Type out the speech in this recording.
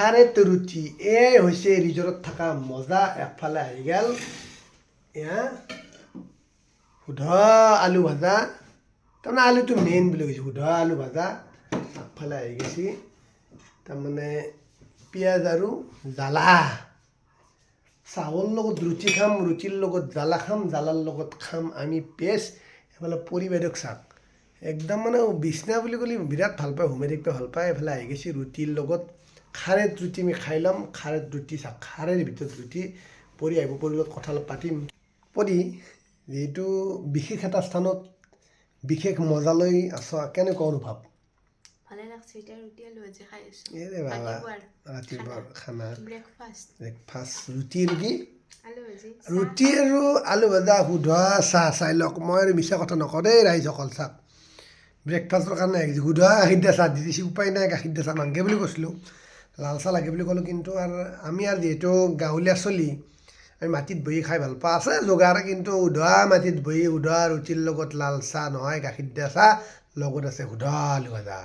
খাৰেত ৰুটি এই হৈছে ৰিজৰ্টত থকা মজা একফালে আহি গ'ল এয়া সুধা আলু ভাজা তাৰমানে আলুটো মেইন বুলি কৈছোঁ সুধা আলু ভাজা আগফালে আহি গৈছে তাৰমানে পিঁয়াজ আৰু জ্বালা চাহৰ লগত ৰুটি খাম ৰুটিৰ লগত জ্বালা খাম জ্বালাৰ লগত খাম আমি পেষ্ট এইফালে পৰিবাৰক চাওক একদম মানে বিচনা বুলি ক'লে বিৰাট ভাল পায় হোমে দেখি ভাল পায় এইফালে আহি গৈছে ৰুটিৰ লগত খাৰেত ৰুটি আমি খাই ল'ম খাৰেত ৰুটি চাওক খাৰেৰ ভিতৰত ৰুটি পৰি আহিব পৰি লগত কথা অলপ পাতিম পৰি যিহেতু বিশেষ এটা স্থানত বিশেষ মজালৈ আছা কেনেকুৱা অনুভৱ ভালে লাগছে এটা ৰুটি আলু ভাজি খাই আছো এৰে বাবা ৰাতিপুৱাৰ খানা ব্ৰেকফাষ্ট ৰুটি আলু ভাজি ৰুটি আৰু আলু ভাজা সুধা চাহ চাই লওক মই আৰু মিছা কথা নকওঁ দেই ৰাইজসকল চাওক ব্ৰেকফাষ্টৰ কাৰণে আহিছোঁ সুধা গাখীৰ দিয়া চাহ দি দিছে উপায় নাই গাখীৰ দিয়া চাহ নালাগে বুলি কৈছিলোঁ লাল চাহ লাগে বুলি ক'লোঁ কিন্তু আৰু আমি আৰু যিহেতু গাঁৱলীয়া চলি আমি মাটিত বহি খাই ভাল পাওঁ আছে যোগাৰ কিন্তু সুধা মাটিত বহি সুধা ৰুটিৰ লগত লাল চাহ নহয় গাখীৰ দিয়া চাহ লগত আছে সুধা আলু ভাজা